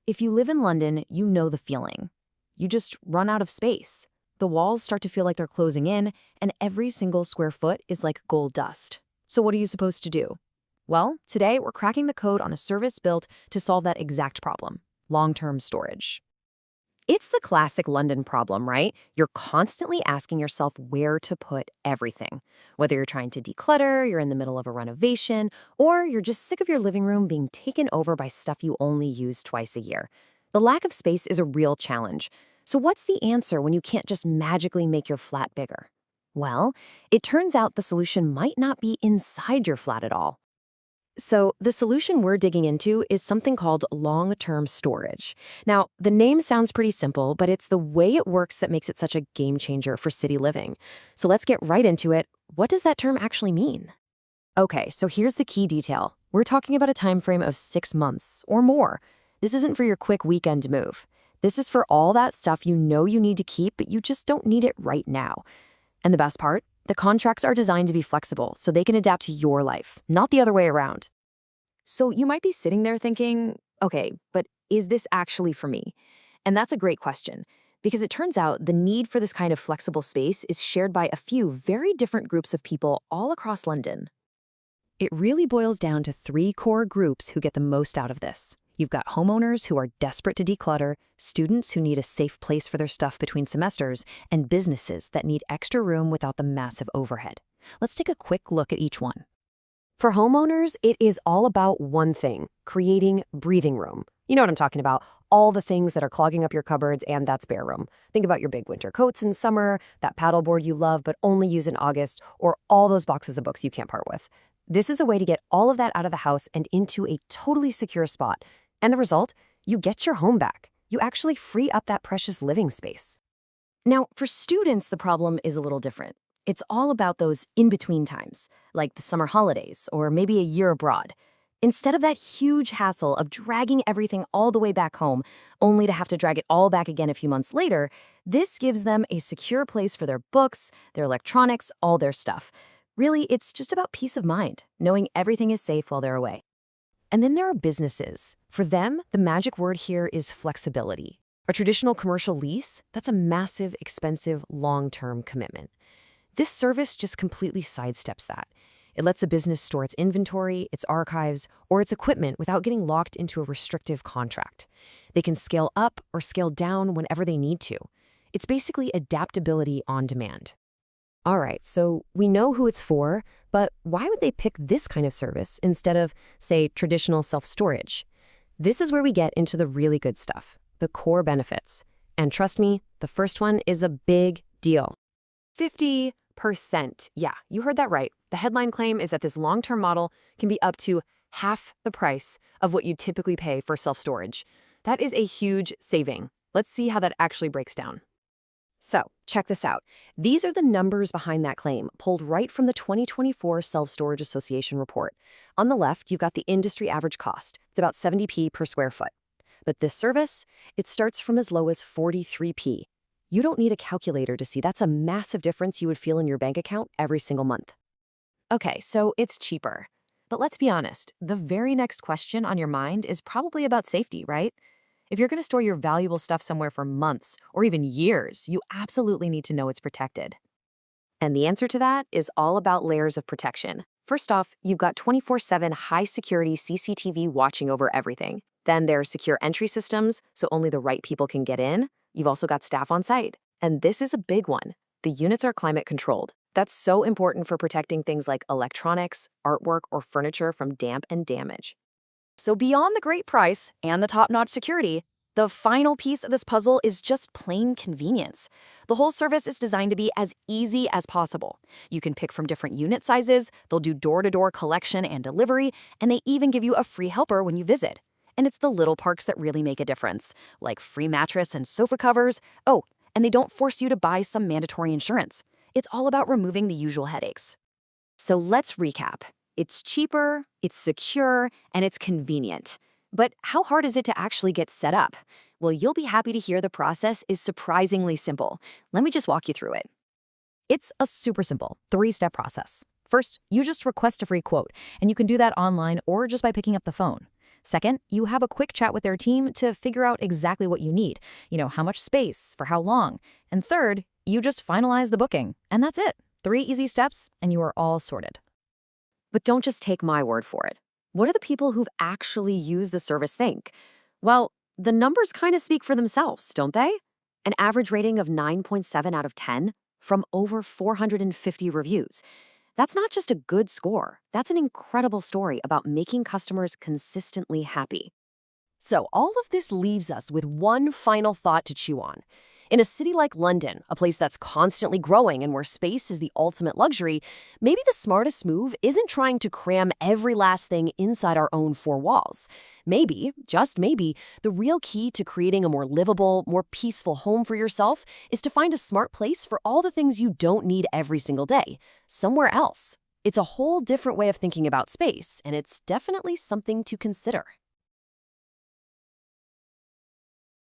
If you live in London, you know the feeling. You just run out of space. The walls start to feel like they're closing in, and every single square foot is like gold dust. So what are you supposed to do? Well, today we're cracking the code on a service built to solve that exact problem: long-term storage. It's the classic London problem, right? You're constantly asking yourself where to put everything. Whether you're trying to declutter, you're in the middle of a renovation, or you're just sick of your living room being taken over by stuff you only use twice a year. The lack of space is a real challenge. So what's the answer when you can't just magically make your flat bigger? Well, it turns out the solution might not be inside your flat at all. So the solution we're digging into is something called long-term storage. Now, the name sounds pretty simple, but it's the way it works that makes it such a game changer for city living. So let's get right into it. What does that term actually mean? Okay, so here's the key detail. We're talking about a time frame of 6 months or more. This isn't for your quick weekend move. This is for all that stuff you know you need to keep, but you just don't need it right now. And the best part? The contracts are designed to be flexible, so they can adapt to your life, not the other way around. So you might be sitting there thinking, okay, but is this actually for me? And that's a great question, because it turns out the need for this kind of flexible space is shared by a few very different groups of people all across London. It really boils down to 3 core groups who get the most out of this. You've got homeowners who are desperate to declutter, students who need a safe place for their stuff between semesters, and businesses that need extra room without the massive overhead. Let's take a quick look at each one. For homeowners, it is all about one thing: creating breathing room. You know what I'm talking about, all the things that are clogging up your cupboards and that spare room. Think about your big winter coats in summer, that paddleboard you love but only use in August, or all those boxes of books you can't part with. This is a way to get all of that out of the house and into a totally secure spot. And the result? You get your home back. You actually free up that precious living space. Now, for students, the problem is a little different. It's all about those in-between times, like the summer holidays or maybe a year abroad. Instead of that huge hassle of dragging everything all the way back home, only to have to drag it all back again a few months later, this gives them a secure place for their books, their electronics, all their stuff. Really, it's just about peace of mind, knowing everything is safe while they're away. And then there are businesses. For them, the magic word here is flexibility. A traditional commercial lease, that's a massive, expensive, long-term commitment. This service just completely sidesteps that. It lets a business store its inventory, its archives, or its equipment without getting locked into a restrictive contract. They can scale up or scale down whenever they need to. It's basically adaptability on demand. All right, so we know who it's for, but why would they pick this kind of service instead of, say, traditional self-storage? This is where we get into the really good stuff, the core benefits. And trust me, the first one is a big deal. 50%. Yeah, you heard that right. The headline claim is that this long-term model can be up to half the price of what you typically pay for self-storage. That is a huge saving. Let's see how that actually breaks down. So, check this out. These are the numbers behind that claim, pulled right from the 2024 Self-Storage Association report. On the left, you've got the industry average cost. It's about 70p per square foot. But this service, it starts from as low as 43p. You don't need a calculator to see that's a massive difference you would feel in your bank account every single month. Okay, so it's cheaper. But let's be honest, the very next question on your mind is probably about safety, right? If you're going to store your valuable stuff somewhere for months or even years, you absolutely need to know it's protected. And the answer to that is all about layers of protection. First off, you've got 24/7 high-security CCTV watching over everything. Then there are secure entry systems, so only the right people can get in. You've also got staff on site. And this is a big one. The units are climate-controlled. That's so important for protecting things like electronics, artwork, or furniture from damp and damage. So beyond the great price and the top-notch security, the final piece of this puzzle is just plain convenience. The whole service is designed to be as easy as possible. You can pick from different unit sizes, they'll do door-to-door collection and delivery, and they even give you a free helper when you visit. And it's the little perks that really make a difference, like free mattress and sofa covers. Oh, and they don't force you to buy some mandatory insurance. It's all about removing the usual headaches. So let's recap. It's cheaper, it's secure, and it's convenient. But how hard is it to actually get set up? Well, you'll be happy to hear the process is surprisingly simple. Let me just walk you through it. It's a super simple 3-step process. First, you just request a free quote, and you can do that online or just by picking up the phone. Second, you have a quick chat with their team to figure out exactly what you need. How much space, for how long. And third, you just finalize the booking. And that's it. 3 easy steps, and you are all sorted. But don't just take my word for it. What do the people who've actually used the service think? Well, the numbers kind of speak for themselves, don't they? An average rating of 9.7 out of 10 from over 450 reviews. That's not just a good score. That's an incredible story about making customers consistently happy. So all of this leaves us with one final thought to chew on. In a city like London, a place that's constantly growing and where space is the ultimate luxury, maybe the smartest move isn't trying to cram every last thing inside our own 4 walls. Maybe, just maybe, the real key to creating a more livable, more peaceful home for yourself is to find a smart place for all the things you don't need every single day, somewhere else. It's a whole different way of thinking about space, and it's definitely something to consider.